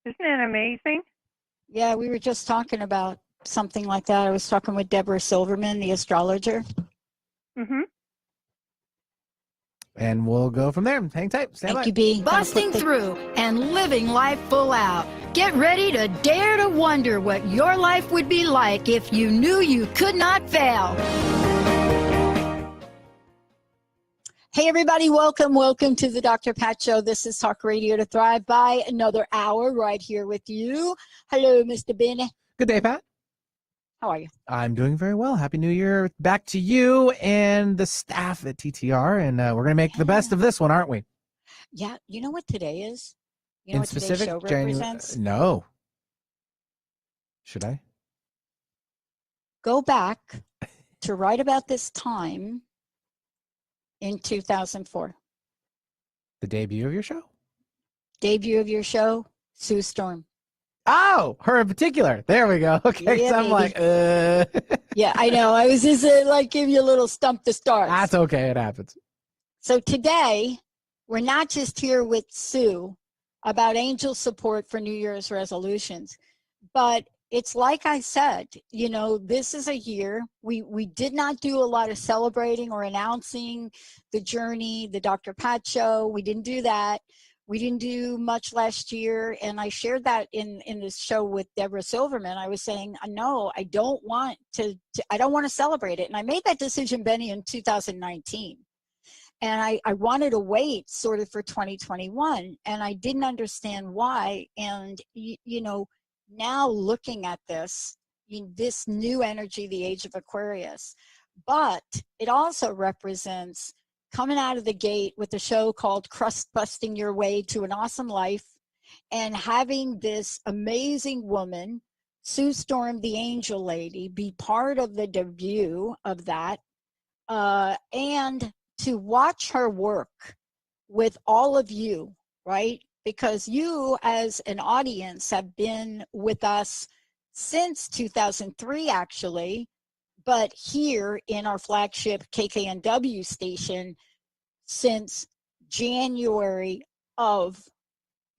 Isn't that amazing? Yeah, we were just talking about something like that. I was talking with Deborah Silverman, the astrologer. Mm-hmm. And we'll go from there. Hang tight. Stand Thank by. you, B. Busting through and living life full out. Get ready to dare to wonder what your life would be like if you knew you could not fail. Hey, everybody. Welcome to the Dr. Pat Show. This is Talk Radio to Thrive by another hour right here with you. Hello, Mr. Benny. Good day, Pat. How are you? I'm doing very well. Happy New Year back to you and the staff at TTR. And we're going to make the best of this one, aren't we? Yeah. You know what today is? You know In what specific, today's show represents? No. Should I? Go back to right about this time in 2004. The debut of your show? Debut of your show, Sue Storm. Oh, her in particular. There we go. Okay, Yeah, so I'm like, Yeah, I know. I was just like give you a little stump to start. That's okay. It happens. So today, we're not just here with Sue about angel support for New Year's resolutions, but it's like I said, you know, this is a year we did not do a lot of celebrating or announcing the journey, the Dr. Pat Show. We didn't do that. We didn't do much last year, and I shared that in this show with Deborah Silverman. I was saying, no, I don't want to celebrate it, and I made that decision, Benny, in 2019. And I wanted to wait sort of for 2021, and I didn't understand why. And, you know, now looking at this new energy, the age of Aquarius, but it also represents coming out of the gate with a show called Crust Busting Your Way to an Awesome Life, and having this amazing woman, Sue Storm, the Angel Lady, be part of the debut of that, and to watch her work with all of you, right? Because you as an audience have been with us since 2003, actually, but here in our flagship KKNW station since January of,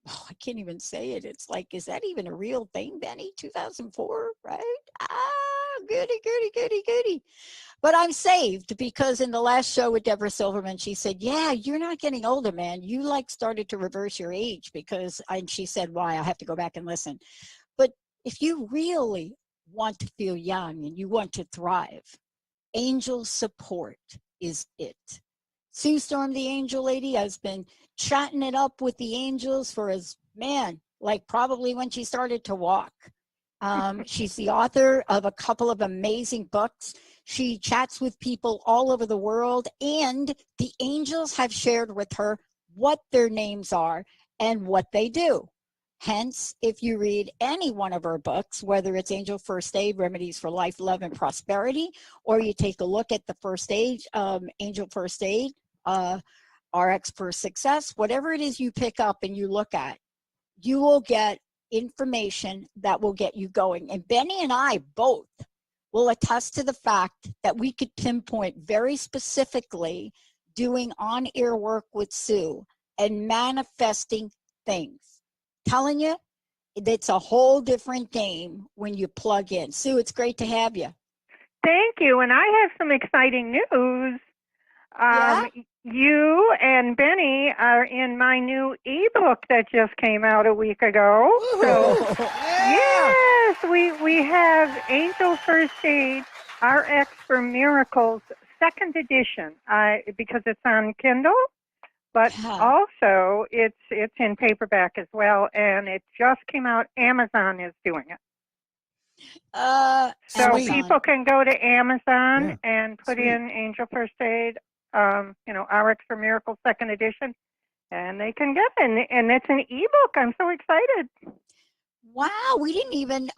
I can't even say it. It's like, is that even a real thing, Benny? 2004, right? Goody. But I'm saved because in the last show with Deborah Silverman, she said, yeah, you're not getting older, man. You like started to reverse your age and she said, why? I have to go back and listen. But if you really want to feel young and you want to thrive, angel support is it. Sue Storm, the Angel Lady, has been chatting it up with the angels for probably when she started to walk. She's the author of a couple of amazing books. She chats with people all over the world, and the angels have shared with her what their names are and what they do. Hence, if you read any one of her books, whether it's Angel First Aid, Remedies for Life, Love, and Prosperity, or you take a look at the First Aid, Angel First Aid, RX for Success, whatever it is you pick up and you look at, you will get information that will get you going. And Benny and I both will attest to the fact that we could pinpoint very specifically doing on-air work with Sue and manifesting things. Telling you, it's a whole different game when you plug in. Sue, it's great to have you. Thank you. And I have some exciting news. Yeah? You and Benny are in my new ebook that just came out a week ago. So, yes, we have Angel First Aid, RX for Miracles, second edition, because it's on Kindle, but also it's in paperback as well, and it just came out. Amazon is doing it. So Amazon. people can go to Amazon and put in Angel First Aid, RX for Miracles second edition, and they can get it. And it's an ebook. I'm so excited. Wow, we didn't even,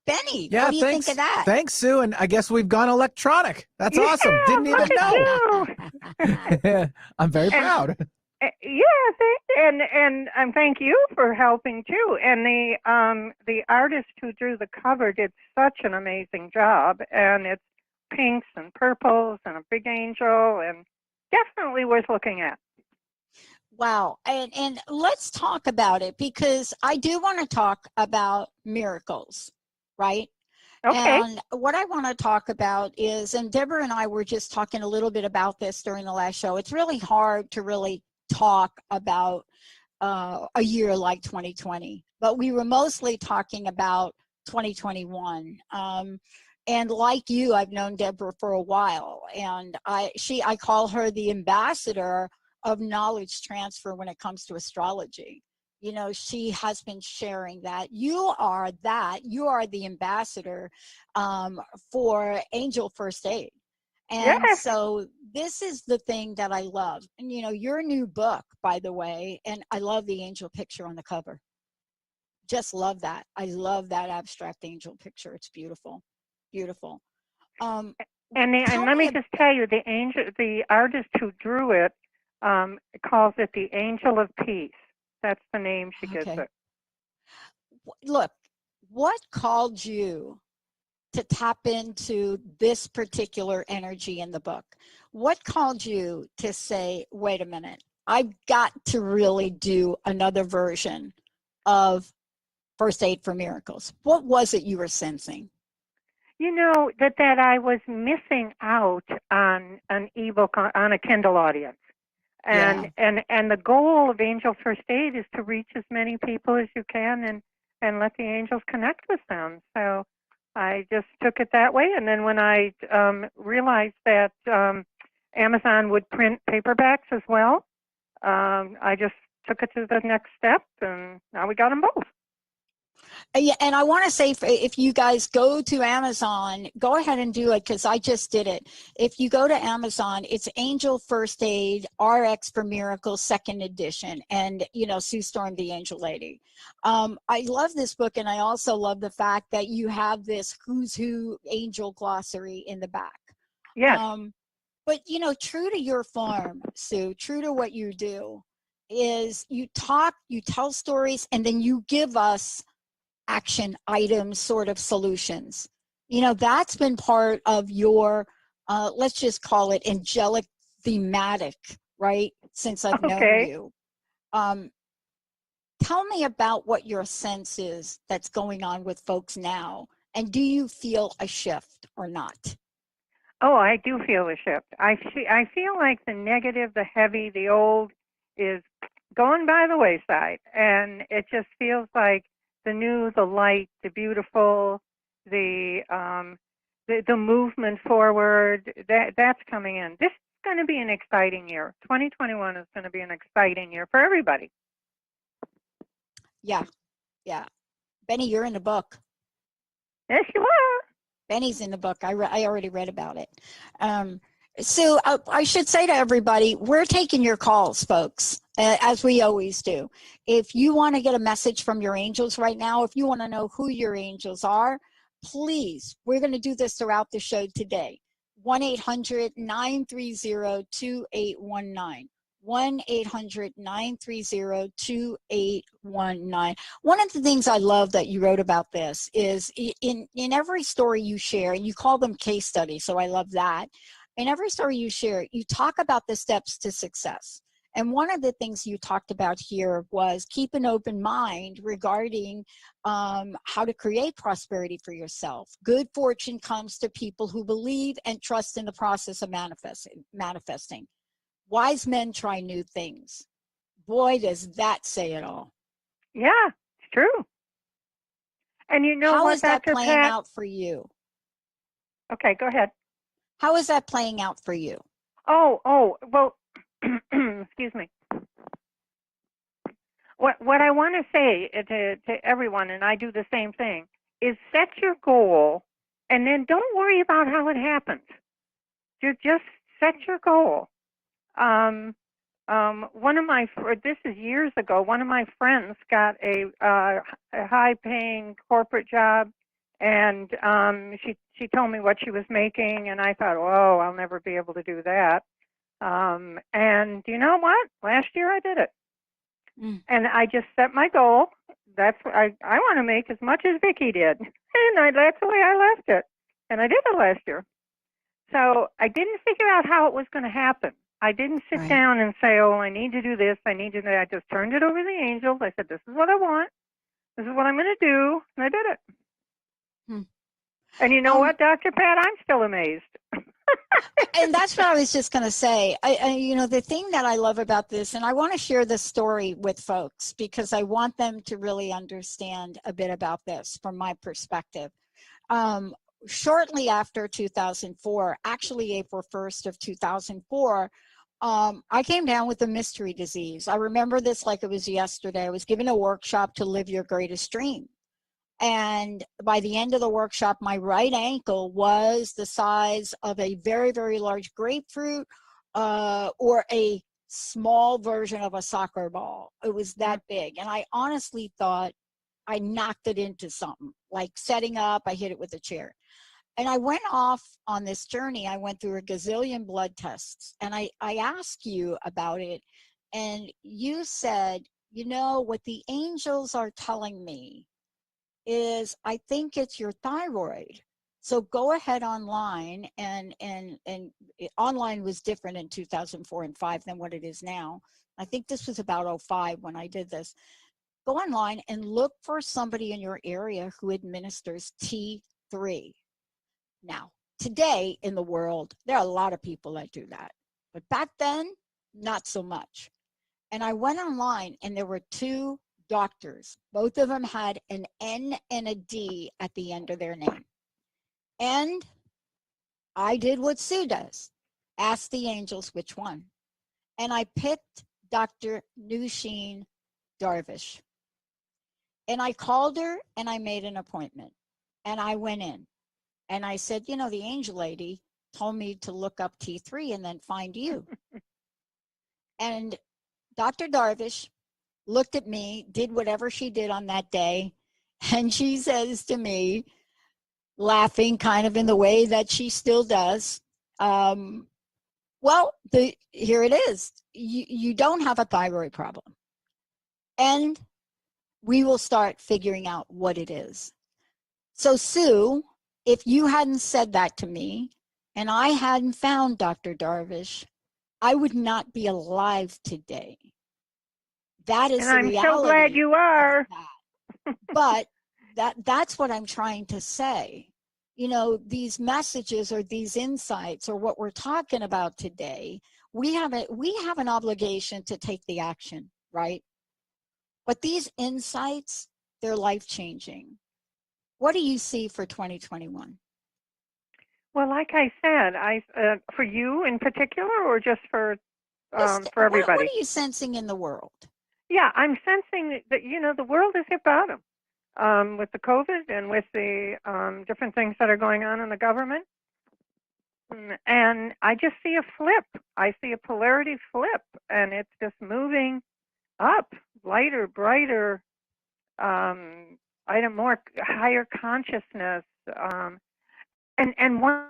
Benny, Yeah, what do you think of that? Thanks, Sue. And I guess we've gone electronic. That's awesome. Didn't even know. I'm very proud. And thank you for helping too. And the artist who drew the cover did such an amazing job. And it's pinks and purples and a big angel, and definitely worth looking at. Wow. And let's talk about it, because I do want to talk about miracles, right? Okay. And what I want to talk about is, and Deborah and I were just talking a little bit about this during the last show. It's really hard to really talk about a year like 2020, but we were mostly talking about 2021. And like you, I've known Deborah for a while, and I call her the ambassador of knowledge transfer when it comes to astrology. You know, she has been sharing that. You are the ambassador for Angel First Aid. And Yes. so this is the thing that I love. And, you know, your new book, by the way, and I love the angel picture on the cover. Just love that. I love that abstract angel picture. It's beautiful. Beautiful. Um, And tell let me, me just tell you, the artist who drew it, calls it the Angel of Peace. That's the name she gives okay, it. look, what called you to tap into this particular energy in the book? What called you to say, wait a minute, I've got to really do another version of First Aid for Miracles? What was it you were sensing? You know that I was missing out on an ebook on a Kindle audience. Yeah. And the goal of Angel First Aid is to reach as many people as you can and let the angels connect with them. So I just took it that way. And then when I realized that Amazon would print paperbacks as well, I just took it to the next step, and now we got them both. Yeah, and I want to say, if you guys go to Amazon, go ahead and do it, because I just did it. If you go to Amazon, it's Angel First Aid RX for Miracles second edition, and you know, Sue Storm, the Angel Lady. I love this book, and I also love the fact that you have this Who's Who angel glossary in the back. Yes. But you know, true to your form, Sue, true to what you do, is you talk, you tell stories, and then you give us action items, sort of solutions. You know, that's been part of your, let's just call it angelic thematic, right? Since I've known Okay. you. Um, Tell me about what your sense is that's going on with folks now. And do you feel a shift or not? Oh, I do feel a shift. I feel like the negative, the heavy, the old is going by the wayside, and it just feels like the new, the light, the beautiful, the movement forward. That's coming in. This is going to be an exciting year. 2021 is going to be an exciting year for everybody. Yeah, yeah. Benny, you're in the book. Yes, you are. Benny's in the book. I already read about it. So I should say to everybody, we're taking your calls, folks, as we always do. If you want to get a message from your angels right now, if you want to know who your angels are, please, we're going to do this throughout the show today. 1-800-930-2819. 1-800-930-2819. One of the things I love that you wrote about this is in every story you share, and you call them case studies, so I love that. In every story you share, you talk about the steps to success. And one of the things you talked about here was keep an open mind regarding how to create prosperity for yourself. Good fortune comes to people who believe and trust in the process of manifesting. Wise men try new things. Boy, does that say it all. Yeah, it's true. And you know How what, is that Dr. playing Pat? out for you? Okay, go ahead. How is that playing out for you? Well, excuse me. What I want to say to everyone, and I do the same thing, is set your goal, and then don't worry about how it happens. Just set your goal. One of my this is years ago. One of my friends got a high-paying corporate job, and she told me what she was making, and I thought, oh, I'll never be able to do that. And you know what? Last year I did it. And I just set my goal. That's what I want to make as much as Vicki did, and that's the way I left it. And I did it last year. So I didn't figure out how it was going to happen. I didn't sit Right. down and say, oh, I need to do this, I need to do that. I just turned it over to the angels. I said, this is what I want. This is what I'm going to do. And I did it. Hmm. And you know what, Dr. Pat? I'm still amazed. And that's what I was just going to say. The thing that I love about this, and I want to share this story with folks because I want them to really understand a bit about this from my perspective. Shortly after 2004, actually April 1st of 2004, I came down with a mystery disease. I remember this like it was yesterday. I was given a workshop to live your greatest dream. And by the end of the workshop, my right ankle was the size of a very, very large grapefruit or a small version of a soccer ball. It was that big. And I honestly thought I knocked it into something, like setting up, I hit it with a chair. And I went off on this journey. I went through a gazillion blood tests. And I asked you about it. And you said, what the angels are telling me is I think it's your thyroid. So go ahead online, and online was different in 2004 and 5 than what it is now. I think this was about 05 when I did this. Go online and look for somebody in your area who administers T3. Now, today in the world, there are a lot of people that do that. But back then, not so much. And I went online and there were 2 doctors. Both of them had an N and a D at the end of their name. And I did what Sue does. Ask the angels which one. And I picked Dr. Nushin Darvish. And I called her and I made an appointment. And I went in. And I said, the angel lady told me to look up T3 and then find you. And Dr. Darvish looked at me, did whatever she did on that day, and she says to me, laughing kind of in the way that she still does, here it is. You don't have a thyroid problem. And we will start figuring out what it is. So, Sue, if you hadn't said that to me and I hadn't found Dr. Darvish, I would not be alive today. That is And the I'm reality. so glad you are. But that's what I'm trying to say. These messages or these insights or what we're talking about today, we have an obligation to take the action, right? But these insights, they're life-changing. What do you see for 2021? Well, like I said, for you in particular, or just for everybody? What are you sensing in the world? Yeah, I'm sensing that the world is hit bottom with the COVID and with the different things that are going on in the government. And I just see a flip. I see a polarity flip, and it's just moving up, lighter, brighter, more higher consciousness. And one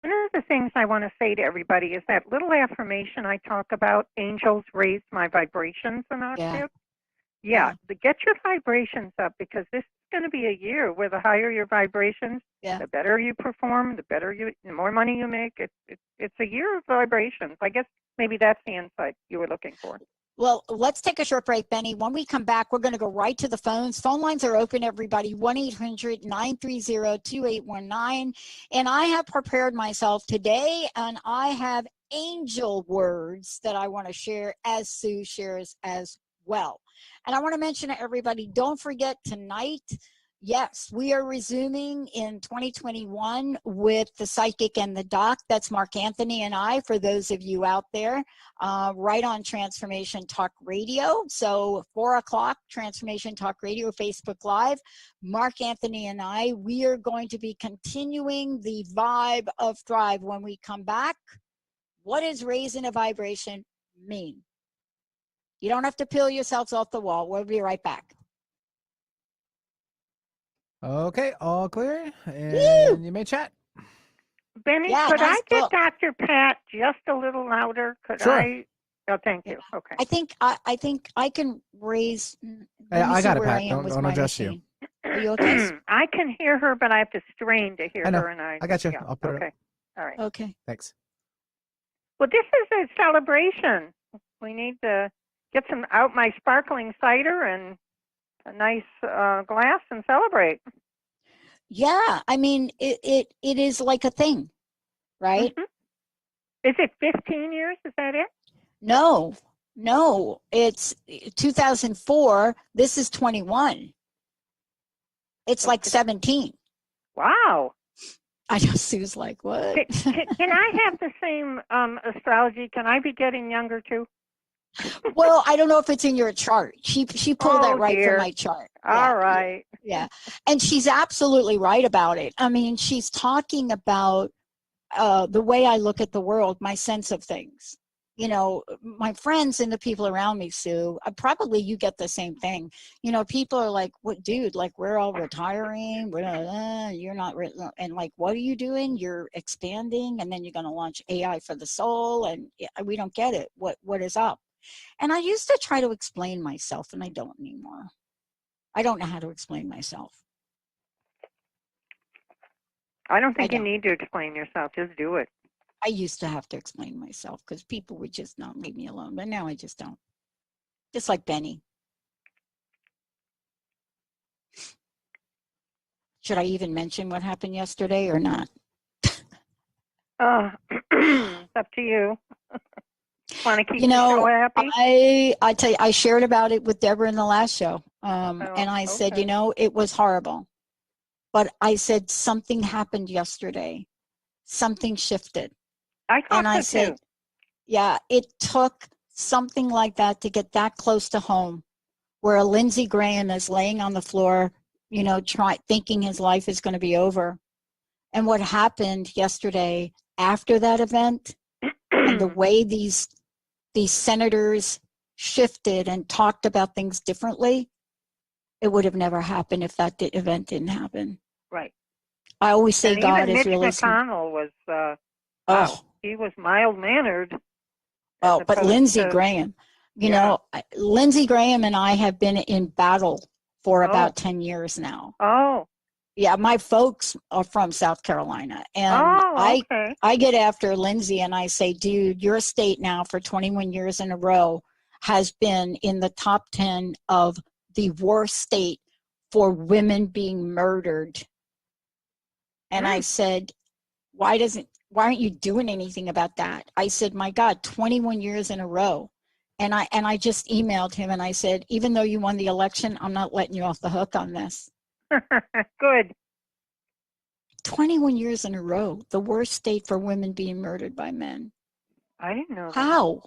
of the things I want to say to everybody is that little affirmation I talk about, angels raise my vibrations an octave. Yeah, get your vibrations up, because this is going to be a year where the higher your vibrations, the better you perform, the more money you make. It's a year of vibrations. I guess maybe that's the insight you were looking for. Well, let's take a short break, Benny. When we come back, we're going to go right to the phones. Phone lines are open, everybody, 1-800-930-2819. And I have prepared myself today, and I have angel words that I want to share as Sue shares as well. And I want to mention to everybody, don't forget tonight, yes, we are resuming in 2021 with the Psychic and the Doc. That's Mark Anthony and I, for those of you out there, right on Transformation Talk Radio. So 4 o'clock, Transformation Talk Radio, Facebook Live. Mark Anthony and I, we are going to be continuing the vibe of Thrive. When we come back, what does raising a vibration mean? You don't have to peel yourselves off the wall. We'll be right back. Okay, all clear. And you may chat. Benny, could I get Dr. Pat just a little louder? Sure. Oh, thank you. Okay. I think I can raise. I got it, Pat. Don't adjust you. Are you okay? I can hear her, but I have to strain to hear her. And I got you. Yeah, I'll put it up. All right. Okay. Thanks. Well, this is a celebration. We need to get out my sparkling cider and a nice glass and celebrate. Yeah, I mean, it is like a thing, right? Mm-hmm. Is it 15 years? Is that it? No, it's 2004. This is 21. It's like 17. Wow. I know Sue's like, what? Can I have the same astrology? Can I be getting younger too? Well, I don't know if it's in your chart. She pulled that right from my chart. All right. Yeah. And she's absolutely right about it. I mean, she's talking about the way I look at the world, my sense of things. You know, my friends and the people around me, Sue, probably you get the same thing. You know, people are like, what, dude, like we're all retiring. You're not, and like, what are you doing? You're expanding, and then you're going to launch AI for the soul. And we don't get it. What is up? And I used to try to explain myself, and I don't anymore. I don't know how to explain myself. I don't think you need to explain yourself. Just do it. I used to have to explain myself because people would just not leave me alone. But now I just don't. Just like Benny. Should I even mention what happened yesterday or not? It's up to you. Want to keep the show happy? I tell you, I shared about it with Deborah in the last show. And I said, you know, it was horrible. But I said something happened yesterday. Something shifted. I said, too. Yeah, it took something like that to get that close to home, where a Lindsey Graham is laying on the floor, you know, thinking his life is going to be over. And what happened yesterday after that event, and the way these senators shifted and talked about things differently, it would have never happened if that event didn't happen. Right. I always say God is Mitch really. McConnell was. He was mild-mannered. Oh, but Lindsey Graham, you know, Lindsey Graham and I have been in battle for about 10 years now. Oh. Yeah, my folks are from South Carolina, and I get after Lindsey and I say, dude, your state now for 21 years in a row has been in the top 10 of the worst state for women being murdered. And I said, why aren't you doing anything about that? I said, my God, 21 years in a row. And I just emailed him and I said, even though you won the election, I'm not letting you off the hook on this. Good. 21 years in a row, the worst state for women being murdered by men. I didn't know that.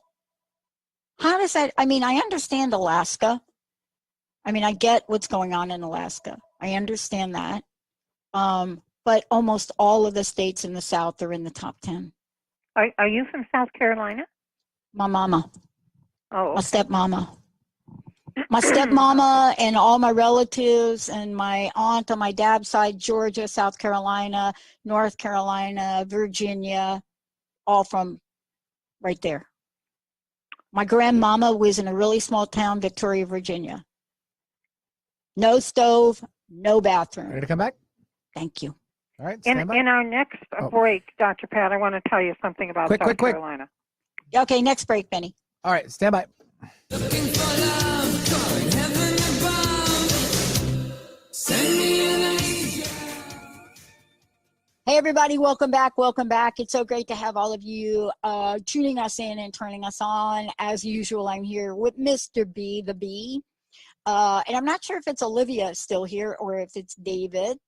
How does that, I mean, I understand Alaska. I mean, I get what's going on in Alaska. I understand that. But almost all of the states in the South are in the top 10. Are you from South Carolina? My mama. Oh. My stepmama. My stepmama and all my relatives and my aunt on my dad's side, Georgia, South Carolina, North Carolina, Virginia, all from right there. My grandmama was in a really small town, Victoria, Virginia. No stove, no bathroom. Ready to come back? Thank you. All right, in our next break, Dr. Pat, I want to tell you something about South Carolina. Okay, next break, Benny. All right, stand by. Looking for love, calling heaven above. Send me an angel. Hey, everybody, welcome back. Welcome back. It's so great to have all of you tuning us in and turning us on. As usual, I'm here with Mr. B, the Bee. And I'm not sure if it's Olivia still here or if it's David.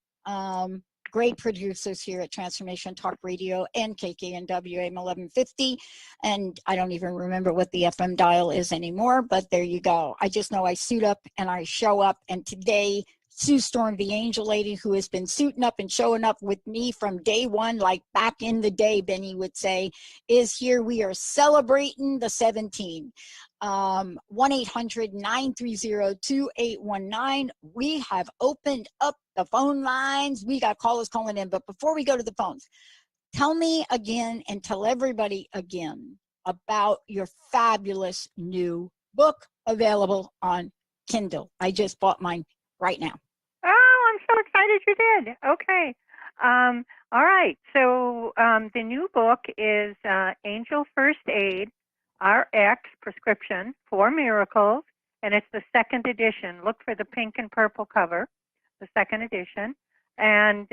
Great producers here at Transformation Talk Radio and KKNW AM 1150. And I don't even remember what the FM dial is anymore, but there you go. I just know I suit up and I show up. And today, Sue Storm, the angel lady who has been suiting up and showing up with me from day one, like back in the day, Benny would say, is here. We are celebrating the 17. 1-800-930-2819. We have opened up the phone lines. We got callers calling in. But before we go to the phones, tell me again and tell everybody again about your fabulous new book available on Kindle. I just bought mine right now. Oh, I'm so excited you did. Okay. All right. So the new book is Angel First Aid, RX Prescription for Miracles, and it's the second edition. Look for the pink and purple cover, the second edition. And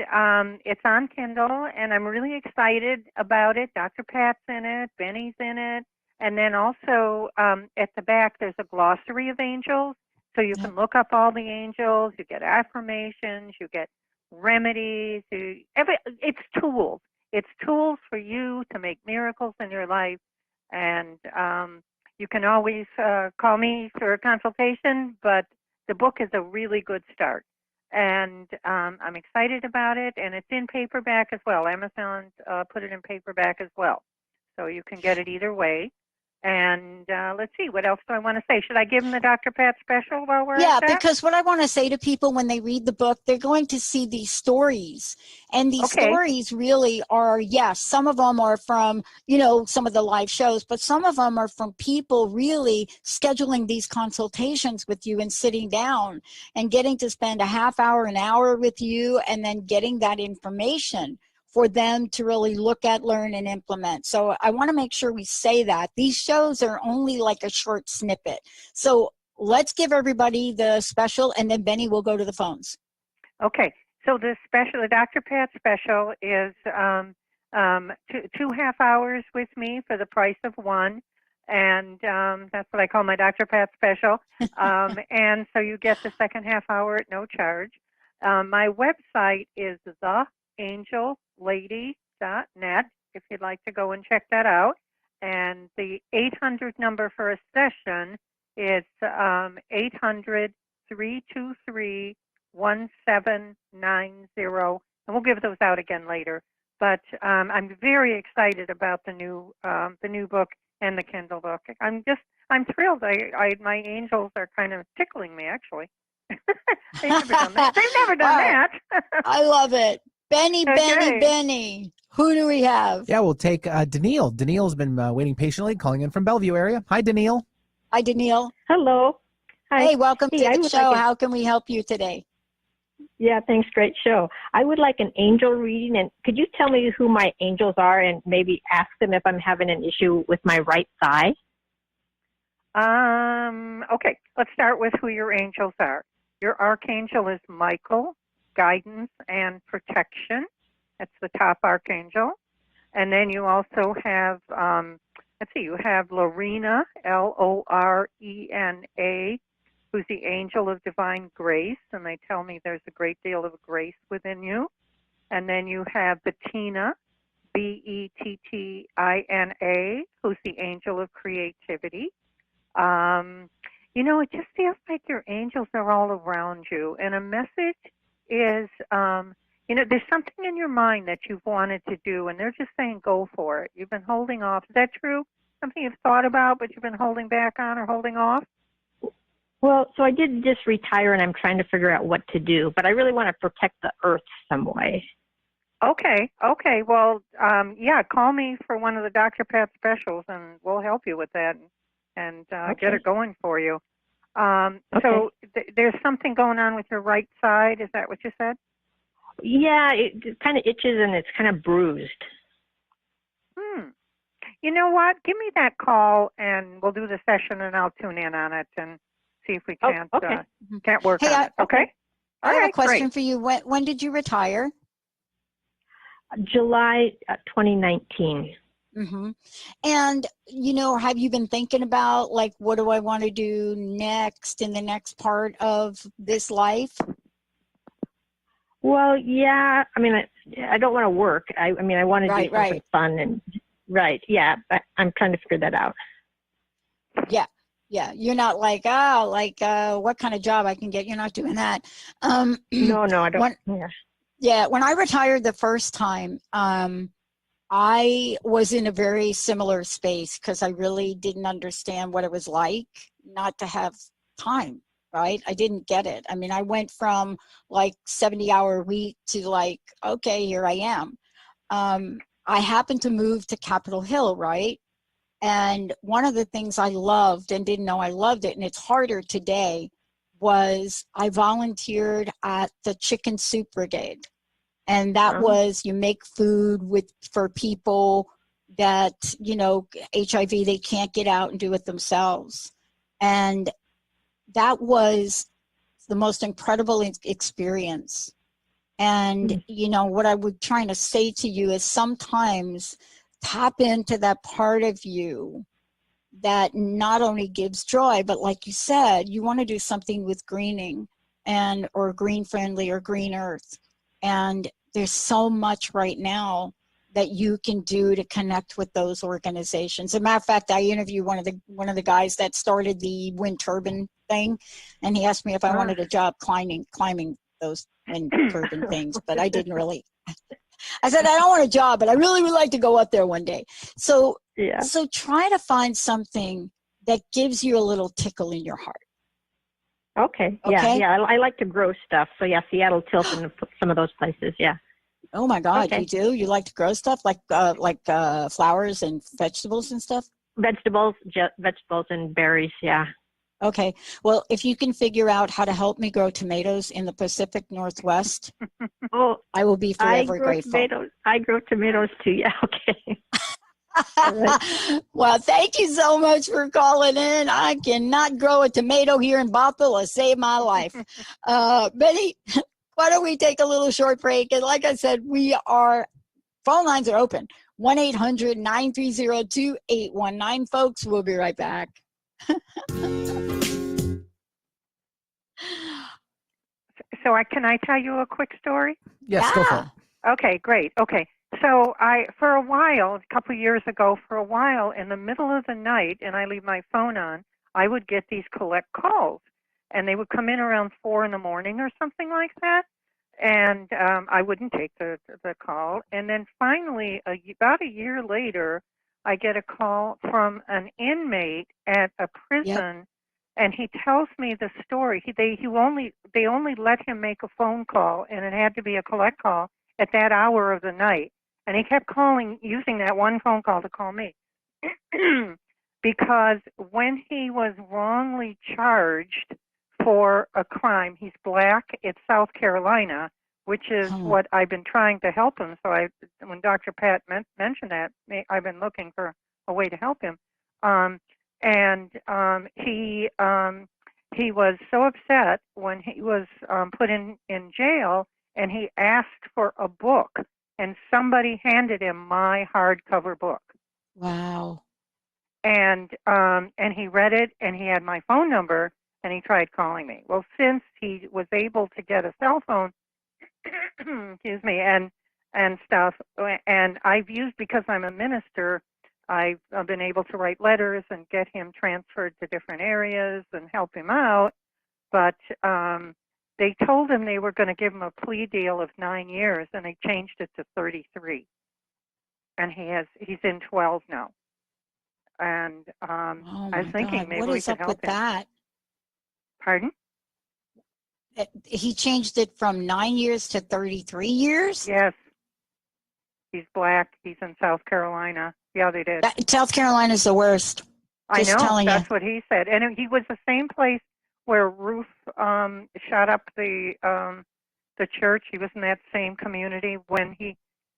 it's on Kindle, and I'm really excited about it. Dr. Pat's in it, Benny's in it. And then also at the back, there's a glossary of angels. So you can look up all the angels, you get affirmations, you get remedies, it's tools. It's tools for you to make miracles in your life. And you can always call me for a consultation, but the book is a really good start. And I'm excited about it, and it's in paperback as well. Amazon put it in paperback as well. So you can get it either way. And let's see, what else do I want to say? Should I give them the Dr. Pat special while we're Yeah, at that? because what I want to say to people when they read the book, they're going to see these stories. And these stories really are, yes, some of them are from, some of the live shows, but some of them are from people really scheduling these consultations with you and sitting down and getting to spend a half hour, an hour with you, and then getting that information for them to really look at, learn, and implement. So I want to make sure we say that. These shows are only like a short snippet. So let's give everybody the special, and then Benny will go to the phones. Okay. So the Dr. Pat special is 2 half hours with me for the price of one. And that's what I call my Dr. Pat special. And so you get the second half hour at no charge. My website is theangellady.net if you'd like to go and check that out. And the 800 number for a session is 800-323-1790. And we'll give those out again later. But I'm very excited about the new book and the Kindle book. I'm thrilled. My angels are kind of tickling me, actually. They've never done that. I love it. Benny, Okay. Benny. Who do we have? Yeah, we'll take Daniil. Daniil's been waiting patiently, calling in from Bellevue area. Hi, Daniil. Hi, Daniil. Hello. Hi. Hey, welcome to the show. Like How can we help you today? Yeah, thanks. Great show. I would like an angel reading, and could you tell me who my angels are and maybe ask them if I'm having an issue with my right thigh? Okay, let's start with who your angels are. Your archangel is Michael, guidance and protection. That's the top archangel. And then you also have, you have Lorena, Lorena, who's the angel of divine grace, and they tell me there's a great deal of grace within you. And then you have Bettina, Bettina, who's the angel of creativity. It just feels like your angels are all around you. And a message is, there's something in your mind that you've wanted to do, and they're just saying go for it. You've been holding off. Is that true? Something you've thought about, but you've been holding back on or holding off? Well, so I did just retire, and I'm trying to figure out what to do, but I really want to protect the earth some way. Okay. Well, call me for one of the Dr. Pat specials, and we'll help you with that and get it going for you. So there's something going on with your right side. Is that what you said? Yeah, it kind of itches, and it's kind of bruised. You know what? Give me that call, and we'll do the session, and I'll tune in on it and see if we can't work on it. Okay? I have a question for you. When did you retire? July 2019. Mm-hmm. And, have you been thinking about, like, what do I want to do next in the next part of this life? Well, yeah. I mean, I don't want to work. I want to do something fun and yeah. But I'm trying to figure that out. Yeah. You're not like, what kind of job I can get? You're not doing that. No, I don't. When I retired the first time, I was in a very similar space because I really didn't understand what it was like not to have time, right? I didn't get it. I mean, I went from like 70-hour week to like, okay, here I am. I happened to move to Capitol Hill, right? And one of the things I loved and didn't know I loved it, and it's harder today, was I volunteered at the Chicken Soup Brigade. And that was, you make food for people that, you know, HIV, they can't get out and do it themselves. And that was the most incredible experience. And, you know, what I would trying to say to you is sometimes tap into that part of you that not only gives joy, but like you said, you want to do something with greening or green friendly or green earth. And there's so much right now that you can do to connect with those organizations. As a matter of fact, I interviewed one of the guys that started the wind turbine thing, and he asked me if I wanted a job climbing those wind turbine things, but I didn't really. I said, I don't want a job, but I really would like to go up there one day. So try to find something that gives you a little tickle in your heart. Okay. Yeah. I like to grow stuff. So yeah, Seattle, Tilton, some of those places. Yeah. Oh my God, you do? You like to grow stuff like flowers and vegetables and stuff? Vegetables and berries. Yeah. Okay. Well, if you can figure out how to help me grow tomatoes in the Pacific Northwest, I will be forever grateful. I grow tomatoes too. Yeah. Okay. Right. Well, thank you so much for calling in. I cannot grow a tomato here in Bothell to save my life. Betty, why don't we take a little short break? And like I said, phone lines are open. 1-800-930-2819, folks. We'll be right back. So can I tell you a quick story? Yes, go for it. Okay, great. Okay. So for a while, a couple of years ago, in the middle of the night, and I leave my phone on, I would get these collect calls, and they would come in around 4 in the morning or something like that, and I wouldn't take the call. And then finally, about a year later, I get a call from an inmate at a prison, and he tells me the story. They only let him make a phone call, and it had to be a collect call at that hour of the night. And he kept using that one phone call to call me. Because when he was wrongly charged for a crime, he's black, it's South Carolina, which is what I've been trying to help him. So when Dr. Pat mentioned that, I've been looking for a way to help him. He was so upset when he was put in jail, and he asked for a book, and somebody handed him my hardcover book. Wow. And he read it, and he had my phone number, and he tried calling me. Well, since he was able to get a cell phone, excuse me, and stuff, and I've used, because I'm a minister, I've been able to write letters and get him transferred to different areas and help him out. But they told him they were going to give him a plea deal of 9 years, and they changed it to 33. And he's in 12 now. And I was thinking maybe we could help him. What is up with that? Pardon? He changed it from 9 years to 33 years? Yes. He's black. He's in South Carolina. Yeah, they did. South Carolina's the worst. I know. That's what he said. And he was the same place where Ruth shot up the church. He was in that same community when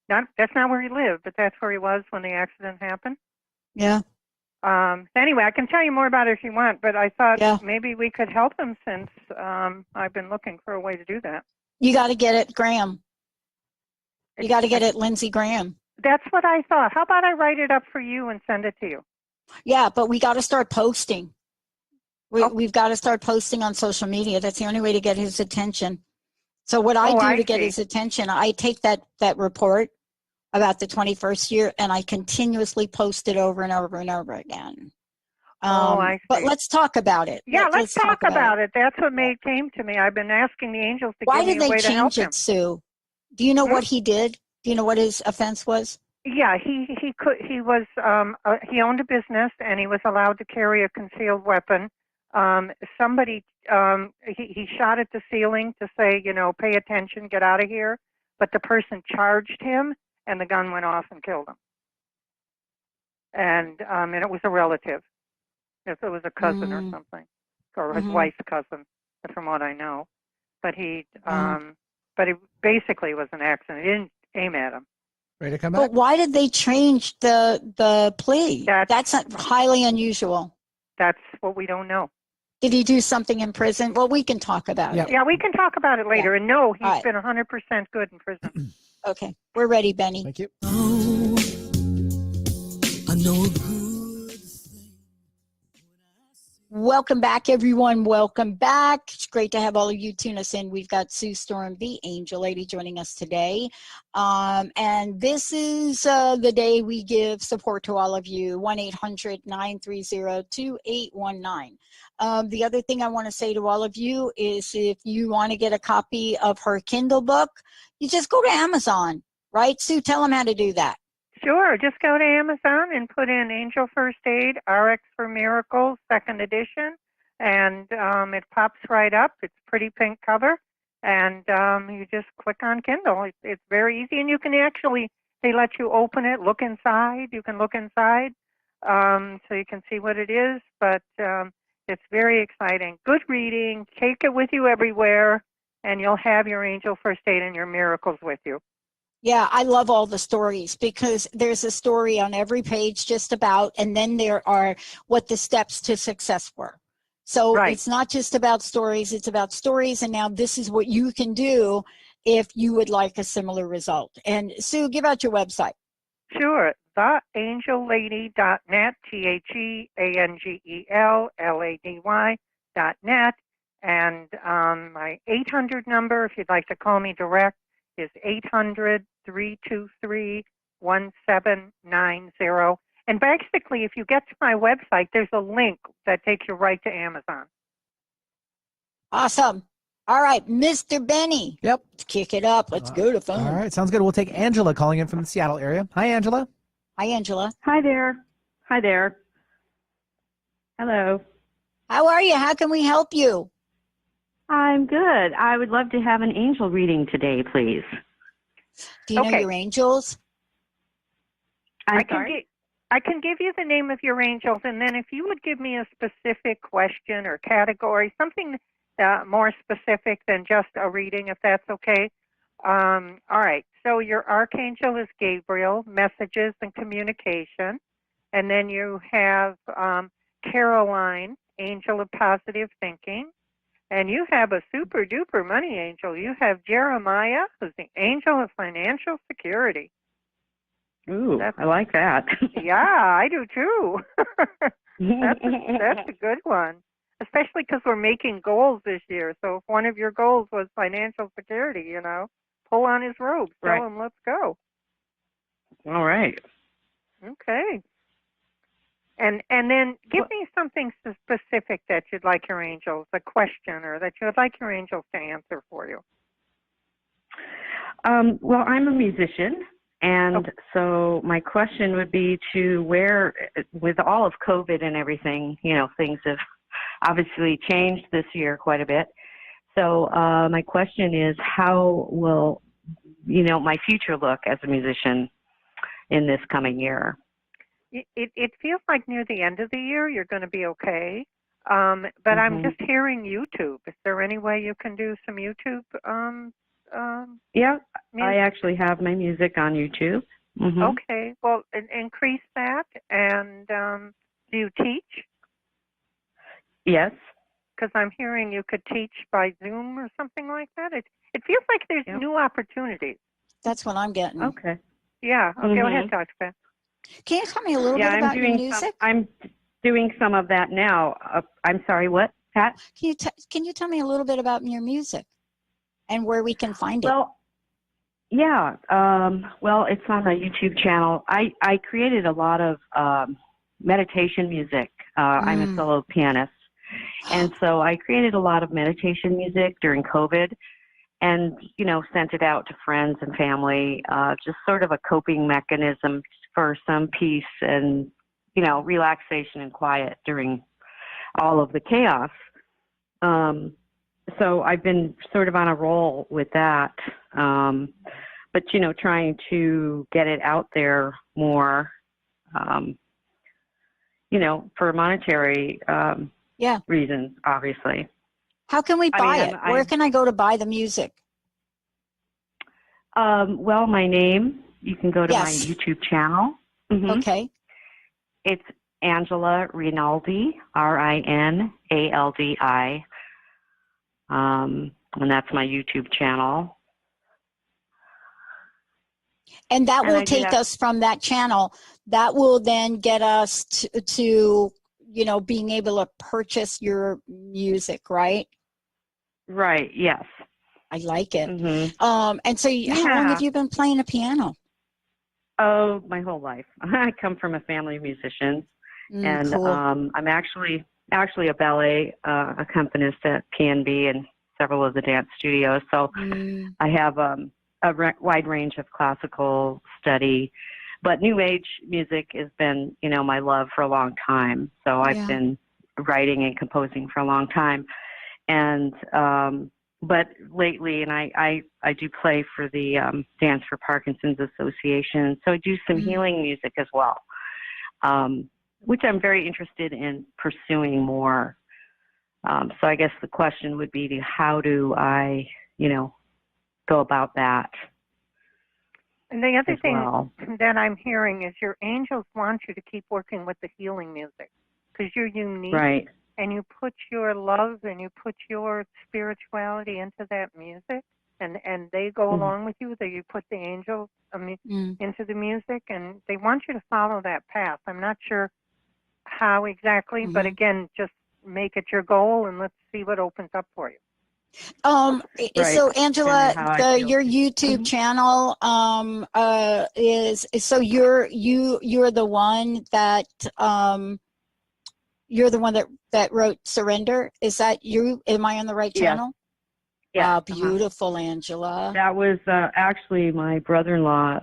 that's not where he lived, but that's where he was when the accident happened. Yeah. Anyway, I can tell you more about it if you want, but I thought maybe we could help him since I've been looking for a way to do that. You got to get it, Graham. You got to get it, Lindsey Graham. That's what I thought. How about I write it up for you and send it to you? Yeah, but we got to start posting. We've got to start posting on social media. That's the only way to get his attention. So what I do to get his attention, I take that report about the 21st year, and I continuously post it over and over and over again. I see. But let's talk about it. Yeah, let's talk about it. That's what came to me. I've been asking the angels to give me a way to help him. Why did they change it, Sue? Do you know what he did? Do you know what his offense was? Yeah, he owned a business, and he was allowed to carry a concealed weapon. Somebody he shot at the ceiling to say, pay attention, get out of here. But the person charged him, and the gun went off and killed him. And it was a relative. If it was a cousin or something, or his wife's cousin, from what I know. But basically was an accident. He didn't aim at him. Ready to come back? But why did they change the plea? That's That's highly unusual. That's what we don't know. Did he do something in prison? Well, we can talk about Yep. it. Yeah, we can talk about it later. And no, he's All right. been 100% good in prison. Okay, we're ready, Benny. Thank you. I know a good thing. Welcome back, everyone. Welcome back. It's great to have all of you tune us in. We've got Sue Storm, the Angel Lady, joining us today. And this is the day we give support to all of you, 1-800-930-2819. The other thing I want to say to all of you is if you want to get a copy of her Kindle book, you just go to Amazon, right? Sue, tell them how to do that. Sure, just go to Amazon and put in Angel First Aid, RX for Miracles, 2nd edition, and it pops right up. It's a pretty pink cover, and you just click on Kindle. It's very easy, and you can actually, they let you open it, look inside. You can look inside so you can see what it is, but it's very exciting. Good reading. Take it with you everywhere, and you'll have your Angel First Aid and your miracles with you. Yeah, I love all the stories because there's a story on every page just about, and then there are what the steps to success were. So Right. It's not just about stories, it's about stories. And now this is what you can do if you would like a similar result. And Sue, give out your website. Sure, theangellady.net, THEANGELLADY.net, and my 800 number, if you'd like to call me direct, is 800-323-1790. And basically, if you get to my website, there's a link that takes you right to Amazon. Awesome. All right, Mr. Benny. Yep. Let's kick it up. Let's go to phone. All right, sounds good. We'll take Angela calling in from the Seattle area. Hi, Angela. Hi, Angela. Hi there. Hi there. Hello. How are you? How can we help you? I'm good. I would love to have an angel reading today, please. Do you know Okay. your angels? I'm I can sorry? give you the name of your angels, and then if you would give me a specific question or category, something more specific than just a reading, if that's okay. All right. So your archangel is Gabriel, messages and communication. And then you have Caroline, angel of positive thinking. And you have a super duper money angel. You have Jeremiah, who's the angel of financial security. Ooh, I like that. Yeah, I do too. That's a good one, especially because we're making goals this year. So if one of your goals was financial security, you know, pull on his robes, tell Right. him, let's go. All right. Okay. And then give me something specific that you'd like your angels, a question, or that you would like your angels to answer for you. Well, I'm a musician, and so my question would be to where, with all of COVID and everything, you know, things have obviously changed this year quite a bit. So my question is, how will, you know, my future look as a musician in this coming year? It feels like near the end of the year you're going to be okay. But I'm just hearing YouTube. Is there any way you can do some YouTube? Yeah, music? I actually have my music on YouTube. Mm-hmm. Okay. Well, increase that. And do you teach? Yes. Because I'm hearing you could teach by Zoom or something like that. It feels like there's new opportunities. That's what I'm getting. Okay. Yeah. Okay, go ahead, Dr. Beth. Can you tell me a little bit about your music? I'm doing some of that now. I'm sorry, what, Pat? Can you tell me a little bit about your music and where we can find it? Well, yeah. Well, it's on the YouTube channel. I created a lot of meditation music. I'm a solo pianist. And so I created a lot of meditation music during COVID and, you know, sent it out to friends and family, just sort of a coping mechanism for some peace and, you know, relaxation and quiet during all of the chaos. So I've been sort of on a roll with that. But, you know, trying to get it out there more, you know, for monetary reasons, obviously. How can we buy it? Where can I go to buy the music? Well, my name, you can go to my Yes. YouTube channel. Mhm. Okay. It's Angela Rinaldi, Rinaldi. And that's my YouTube channel. And that And will I do take have, us from that channel. That will then get us to you know, being able to purchase your music, right? right, yes. I like it. Mhm. And so how long have Yeah. you been playing a piano? Oh, my whole life. I come from a family of musicians, and Cool. I'm actually a ballet accompanist at PNB and several of the dance studios. So I have wide range of classical study, but new age music has been, you know, my love for a long time. So I've been writing and composing for a long time, and but lately, and I do play for the Dance for Parkinson's Association, so I do some healing music as well, which I'm very interested in pursuing more. So I guess the question would be, how do I, you know, go about that? And the other thing well. that I'm hearing is your angels want you to keep working with the healing music because you're unique. Right. And you put your love and you put your spirituality into that music, and they go along with you. That you put the angels into the music, and they want you to follow that path. I'm not sure how exactly, but again, just make it your goal, and let's see what opens up for you. So Angela, your YouTube channel is so you're the one that you're the one that wrote Surrender. Is that you? Am I on the right channel? Yeah. Wow, beautiful, Angela. That was actually my brother-in-law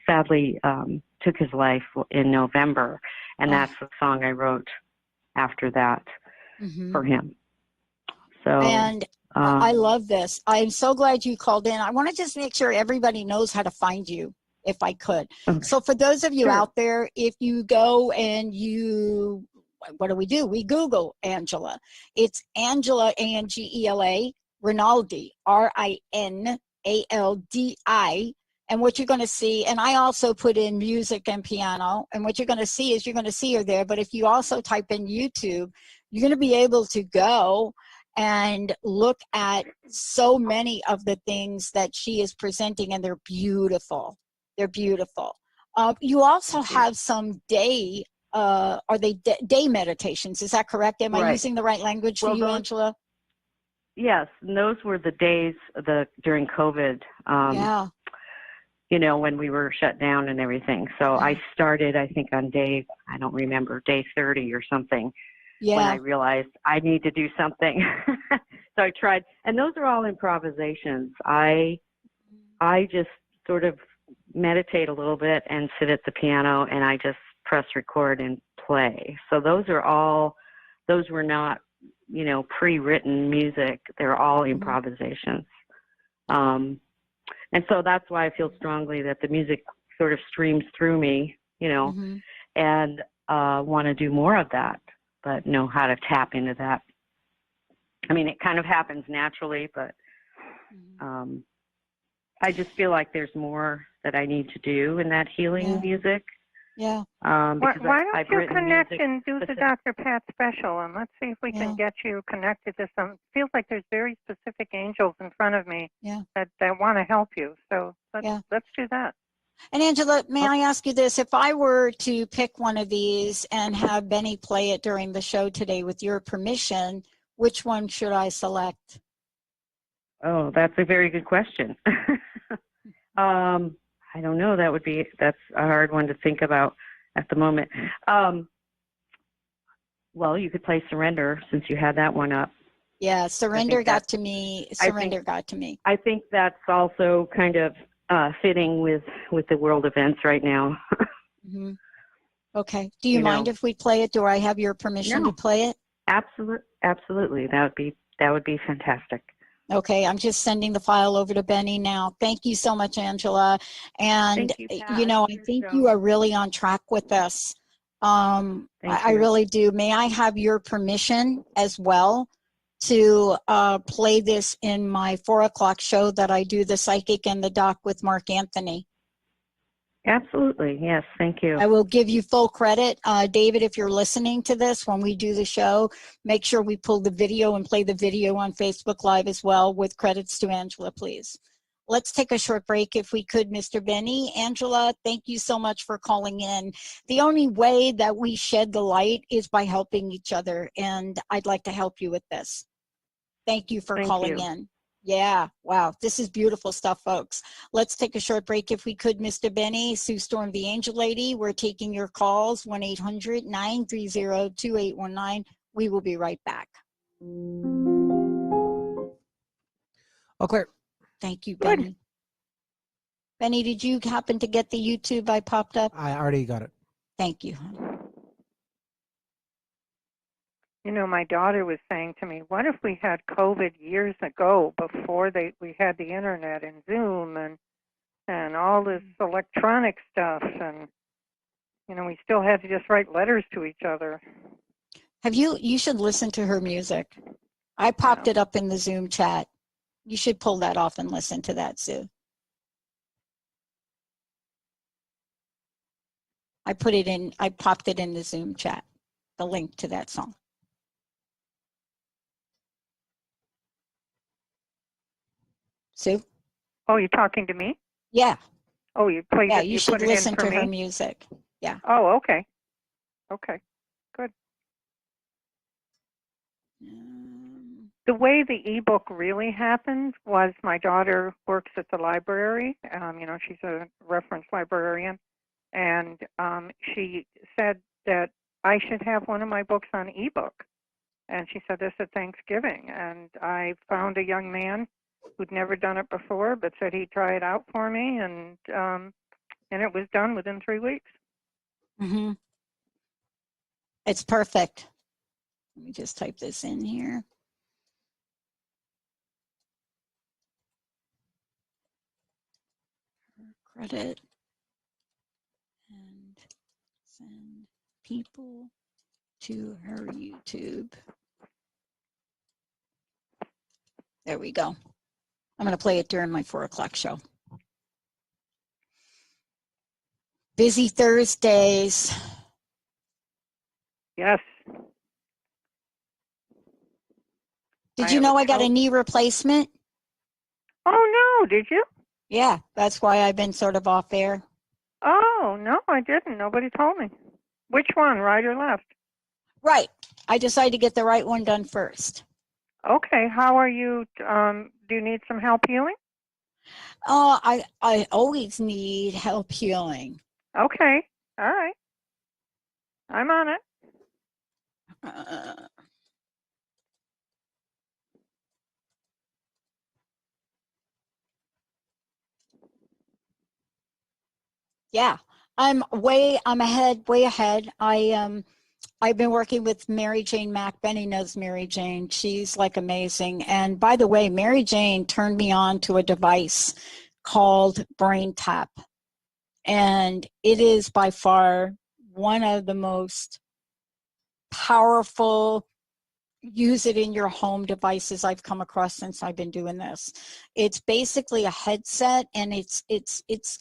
sadly took his life in November, and that's the song I wrote after that for him. So, and I love this. I'm so glad you called in. I want to just make sure everybody knows how to find you, if I could. Okay. So for those of you out there, if you go and what do? We Google Angela. It's Angela, Angela, Rinaldi, Rinaldi. And what you're going to see, and I also put in music and piano, and what you're going to see is you're going to see her there. But if you also type in YouTube, you're going to be able to go and look at so many of the things that she is presenting, and they're beautiful. They're beautiful. You also have some day meditations? Is that correct? Am I using the right language for you, Angela? Yes, and those were the days during COVID. You know, when we were shut down and everything. So I started, I think, on day 30 or something. Yeah. When I realized I need to do something. So I tried, and those are all improvisations. I just sort of meditate a little bit and sit at the piano, and I just press record and play. So those were not, you know, pre-written music. They're all improvisations. And so that's why I feel strongly that the music sort of streams through me, you know, and want to do more of that, but know how to tap into that. I mean, it kind of happens naturally, but I just feel like there's more that I need to do in that healing music. Yeah. Why don't you connect and do the Dr. Pat special, and let's see if we can get you connected to some. It feels like there's very specific angels in front of me that want to help you. So let's do that. And Angela, may I ask you this? If I were to pick one of these and have Benny play it during the show today with your permission, which one should I select? Oh, that's a very good question. I don't know. That's a hard one to think about at the moment. Well, you could play Surrender since you had that one up. Yeah, Surrender got to me. I think that's also kind of fitting with the world events right now. Okay. Do you mind if we play it? Do I have your permission to play it? Absolutely. That would be fantastic. Okay, I'm just sending the file over to Benny now. Thank you so much, Angela. And, you know, I think you are really on track with this. I really do. May I have your permission as well to play this in my 4 o'clock show that I do, The Psychic and the Doc with Mark Anthony. Absolutely. Yes. Thank you. I will give you full credit. David, if you're listening to this when we do the show, make sure we pull the video and play the video on Facebook Live as well with credits to Angela, please. Let's take a short break if we could, Mr. Benny. Angela, thank you so much for calling in. The only way that we shed the light is by helping each other, and I'd like to help you with this. Thank you for calling in. Yeah, wow, this is beautiful stuff, folks. Let's take a short break if we could, Mr. Benny. Sue Storm, the Angel Lady, we're taking your calls, 1-800-930-2819. We will be right back. Oh, clear. Thank you, Benny. Benny, did you happen to get the YouTube I popped up? I already got it. Thank you. You know, my daughter was saying to me, what if we had COVID years ago before we had the internet and Zoom and all this electronic stuff, and, you know, we still had to just write letters to each other. You should listen to her music. I popped it up in the Zoom chat. You should pull that off and listen to that, Sue. I popped it in the Zoom chat, the link to that song. Sue? Oh, you're talking to me? Yeah. Oh, you played yeah, it. you should put listen it in for to her me? music. Yeah. Oh, okay. Okay, good. The way the ebook really happened was my daughter works at the library. You know, she's a reference librarian, and she said that I should have one of my books on ebook. And she said this at Thanksgiving, and I found a young man who'd never done it before, but said he'd try it out for me, and it was done within 3 weeks. Mm-hmm. It's perfect. Let me just type this in here. Credit and send people to her YouTube. There we go. I'm going to play it during my 4 o'clock show. Busy Thursdays. Yes. Did you know I got a knee replacement? Oh, no, did you? Yeah, that's why I've been sort of off air. Oh, no, I didn't. Nobody told me. Which one, right or left? Right. I decided to get the right one done first. Okay, how are you? Do you need some help healing? Oh, I always need help healing. Okay, all right. I'm on it. Yeah, I'm way ahead. I've been working with Mary Jane Mack. Benny knows Mary Jane. She's like amazing. And by the way, Mary Jane turned me on to a device called Brain Tap. And it is by far one of the most powerful use it in your home devices I've come across since I've been doing this. It's basically a headset, and it's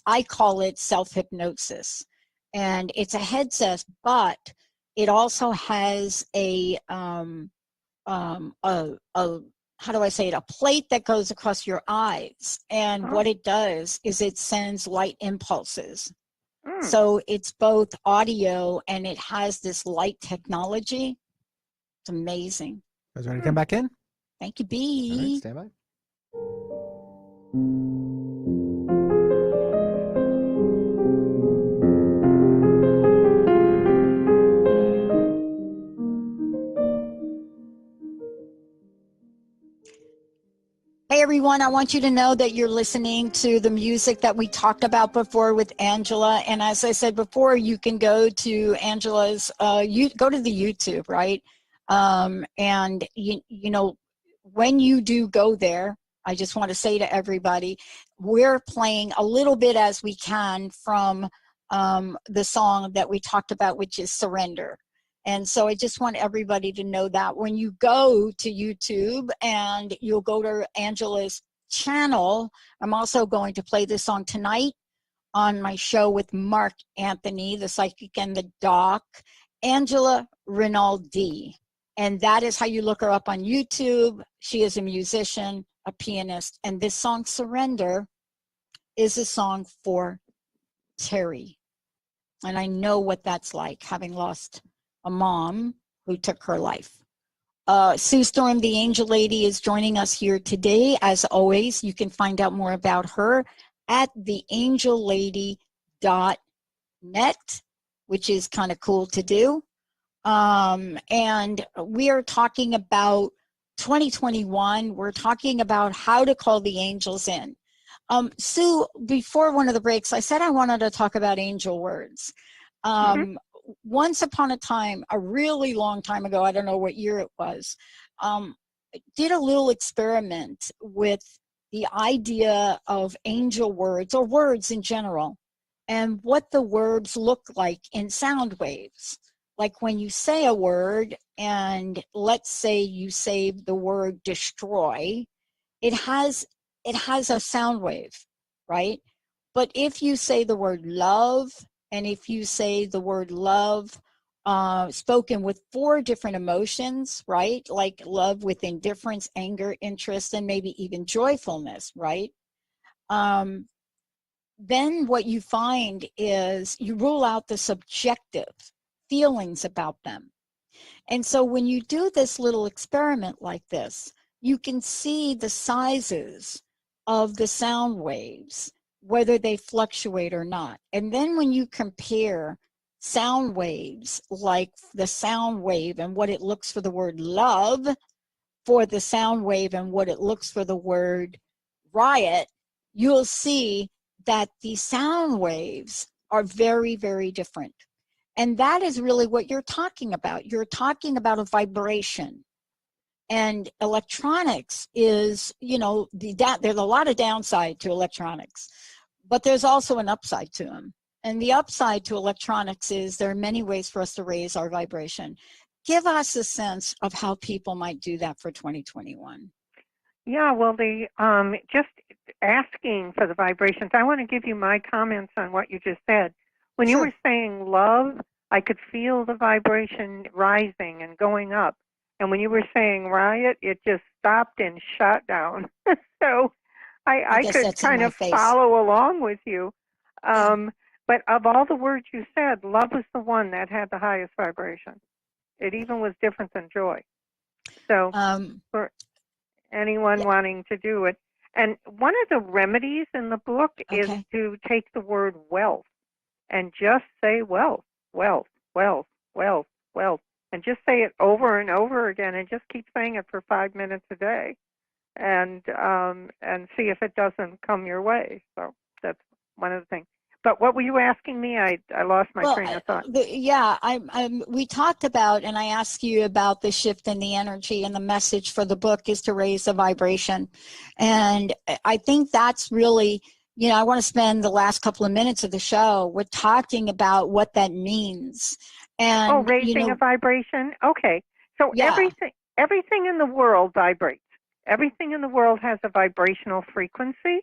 I call it self-hypnosis. And it's a headset, but it also has a how do I say it, a plate that goes across your eyes. And what it does is it sends light impulses. So it's both audio and it has this light technology. It's amazing. You guys ready to come back in? Thank you, B. All right, stand by. Hey everyone, I want you to know that you're listening to the music that we talked about before with Angela. And as I said before, you can go to Angela's, you go to the YouTube, right? And you know, when you do go there, I just want to say to everybody, we're playing a little bit as we can from the song that we talked about, which is Surrender. And so I just want everybody to know that when you go to YouTube and you'll go to Angela's channel, I'm also going to play this song tonight on my show with Mark Anthony, the psychic and the doc, Angela Rinaldi. And that is how you look her up on YouTube. She is a musician, a pianist, and this song, Surrender, is a song for Terry. And I know what that's like, having lost a mom who took her life. Sue Storm, the Angel Lady, is joining us here today. As always, you can find out more about her at theangellady.net, which is kind of cool to do. And we are talking about 2021. We're talking about how to call the angels in. Sue, before one of the breaks, I said I wanted to talk about angel words. Once upon a time, a really long time ago, I don't know what year it was, did a little experiment with the idea of angel words or words in general and what the words look like in sound waves. Like when you say a word, and let's say you say the word destroy, it has a sound wave, right? But if you say the word love, and if you say the word love spoken with 4 different emotions, right? Like love with indifference, anger, interest, and maybe even joyfulness, right? Then what you find is you rule out the subjective feelings about them. And so when you do this little experiment like this, you can see the sizes of the sound waves, whether they fluctuate or not. And then when you compare sound waves, like the sound wave and what it looks for the word love, for the sound wave and what it looks for the word riot, you'll see that the sound waves are very, very different. And that is really what you're talking about. You're talking about a vibration. And electronics is, you know, there's a lot of downside to electronics, but there's also an upside to them. And the upside to electronics is there are many ways for us to raise our vibration. Give us a sense of how people might do that for 2021. Yeah, well, just asking for the vibrations. I want to give you my comments on what you just said. When you Sure. were saying love, I could feel the vibration rising and going up. And when you were saying riot, it just stopped and shut down. So I guess could that's in kind my of face. follow along with you. Yeah. But of all the words you said, love was the one that had the highest vibration. It even was different than joy. So for anyone wanting to do it. And one of the remedies in the book is Okay. to take the word wealth and just say wealth, wealth, wealth, wealth, wealth, and just say it over and over again, and just keep saying it for 5 minutes a day, and see if it doesn't come your way. So that's one of the things. But what were you asking me? I lost my train of thought. We talked about, and I asked you about the shift in the energy, and the message for the book is to raise the vibration. And I think that's really, you know, I want to spend the last couple of minutes of the show with talking about what that means. And raising a vibration. Okay, so Yeah. everything in the world vibrates. Everything in the world has a vibrational frequency.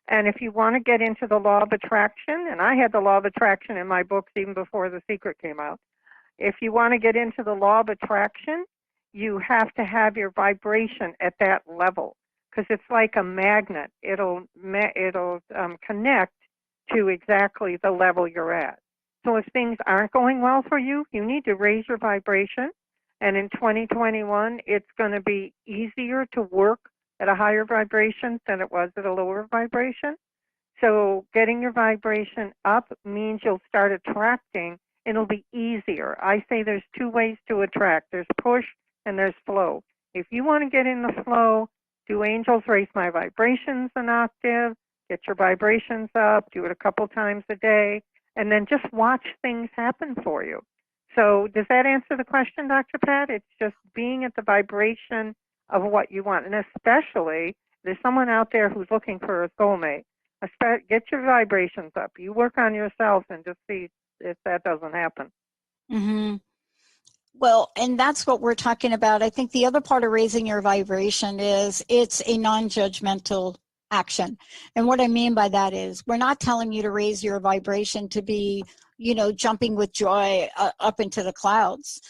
And if you want to get into the law of attraction, and I had the law of attraction in my books even before The Secret came out. If you want to get into the law of attraction, you have to have your vibration at that level, because it's like a magnet. It'll connect to exactly the level you're at. So if things aren't going well for you, you need to raise your vibration. And in 2021, it's going to be easier to work at a higher vibration than it was at a lower vibration. So getting your vibration up means you'll start attracting, and it'll be easier. I say there's 2 ways to attract. There's push and there's flow. If you want to get in the flow, do angels raise my vibrations an octave, get your vibrations up, do it a couple times a day, and then just watch things happen for you. So does that answer the question, Dr. Pat? It's just being at the vibration of what you want. And especially, there's someone out there who's looking for a soulmate. Get your vibrations up. You work on yourself and just see if that doesn't happen. Mm-hmm. Well, and that's what we're talking about. I think the other part of raising your vibration is it's a non-judgmental action. And what I mean by that is we're not telling you to raise your vibration to be, jumping with joy up into the clouds.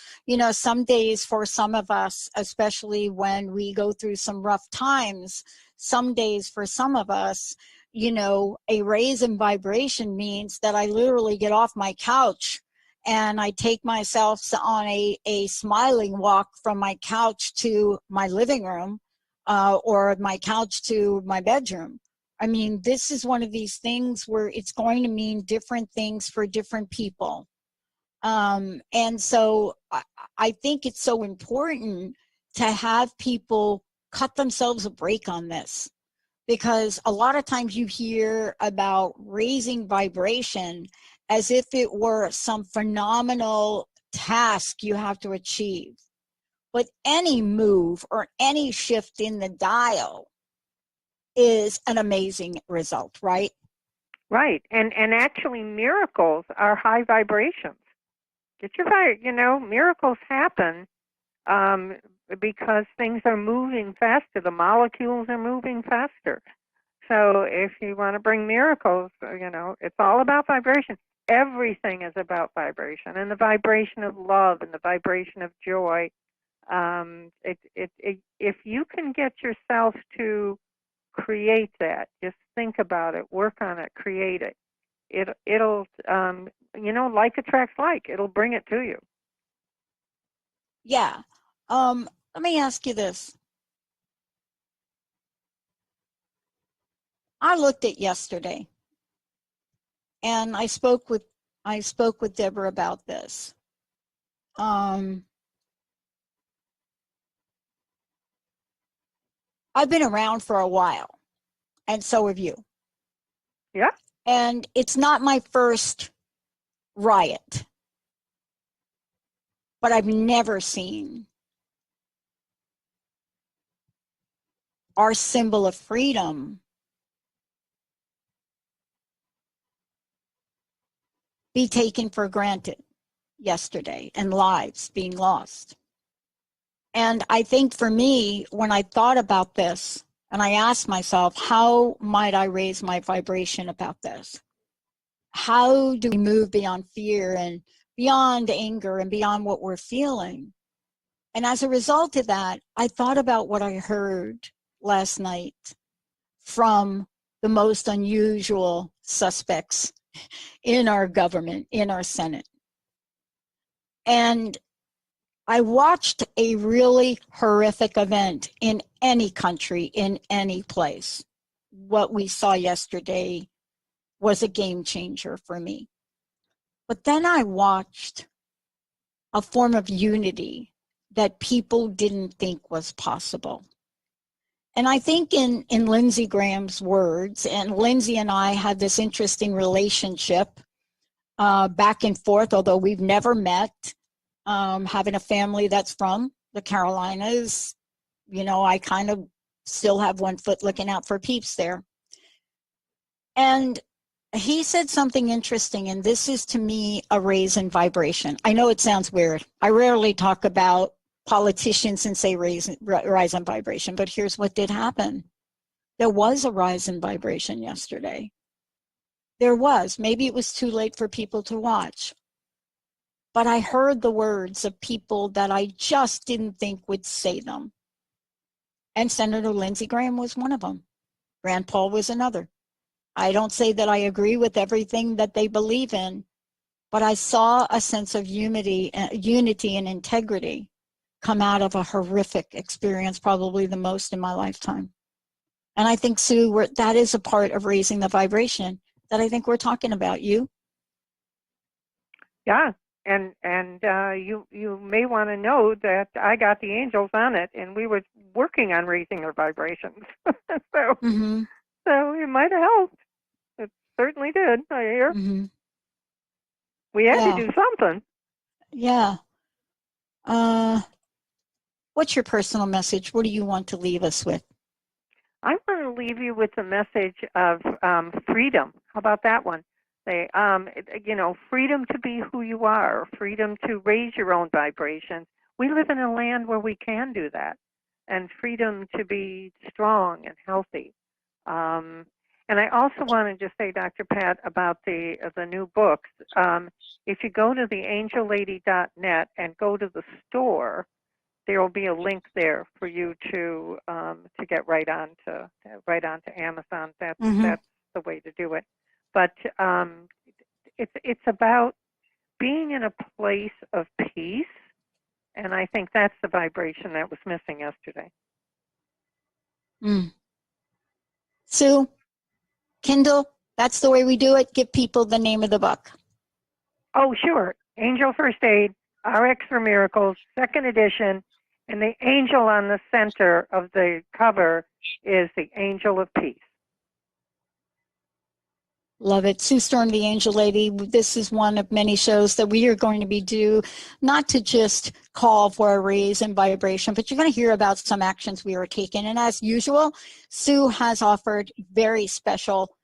Some days for some of us, especially when we go through some rough times, some days for some of us, a raise in vibration means that I literally get off my couch and I take myself on a smiling walk from my couch to my living room or my couch to my bedroom. I mean, this is one of these things where it's going to mean different things for different people. And so I think it's so important to have people cut themselves a break on this, because a lot of times you hear about raising vibration as if it were some phenomenal task you have to achieve. But any move or any shift in the dial is an amazing result, right? Right. And actually miracles are high vibrations. Get your miracles happen because things are moving faster. The molecules are moving faster. So if you want to bring miracles, it's all about vibration. Everything is about vibration, and the vibration of love and the vibration of joy. If you can get yourself to create that, just think about it, work on it, create it. It'll like attracts like. It'll bring it to you. Yeah. Let me ask you this. I looked at yesterday, and I spoke with Deborah about this. I've been around for a while, and so have you. Yeah. And it's not my first riot, but I've never seen our symbol of freedom be taken for granted yesterday and lives being lost. And I think for me, when I thought about this and I asked myself, how might I raise my vibration about this? How do we move beyond fear and beyond anger and beyond what we're feeling? And as a result of that, I thought about what I heard last night from the most unusual suspects in our government, in our Senate. And I watched a really horrific event in any country, in any place. What we saw yesterday was a game changer for me. But then I watched a form of unity that people didn't think was possible. And I think in Lindsey Graham's words, and Lindsey and I had this interesting relationship back and forth, although we've never met. Having a family that's from the Carolinas, I kind of still have one foot looking out for peeps there. And he said something interesting, and this is to me a raise in vibration. I know it sounds weird. I rarely talk about politicians and say rise in vibration, but here's what did happen. There was a rise in vibration yesterday. There was. Maybe it was too late for people to watch. But I heard the words of people that I just didn't think would say them. And Senator Lindsey Graham was one of them. Rand Paul was another. I don't say that I agree with everything that they believe in, but I saw a sense of unity and integrity come out of a horrific experience, probably the most in my lifetime. And I think, Sue, that is a part of raising the vibration that I think we're talking about. You? Yeah. And you may want to know that I got the angels on it, and we were working on raising their vibrations. So it might have helped. It certainly did. I hear. We had to do something. Yeah. What's your personal message? What do you want to leave us with? I want to leave you with the message of freedom. How about that one? They, freedom to be who you are, freedom to raise your own vibrations. We live in a land where we can do that, and freedom to be strong and healthy. And I also want to just say, Dr. Pat, about the new books. If you go to theangellady.net and go to the store, there will be a link there for you to get right onto Amazon. That's the way to do it. But it's about being in a place of peace, and I think that's the vibration that was missing yesterday. Sue, Kindle, that's the way we do it. Give people the name of the book. Oh, sure. Angel First Aid, RX for Miracles, second edition, and the angel on the center of the cover is the Angel of Peace. Love it. Sue Storm, the Angel Lady. This is one of many shows that we are going to be due, not to just call for a raise in vibration, but you're going to hear about some actions we are taking. And as usual, Sue has offered very special,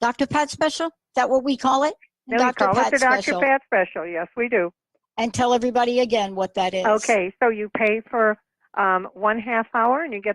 Dr. Pat special? Is that what we call it? No, we call it the Dr. Pat special. Yes, we do. And tell everybody again what that is. Okay, so you pay for 1 half hour and you get the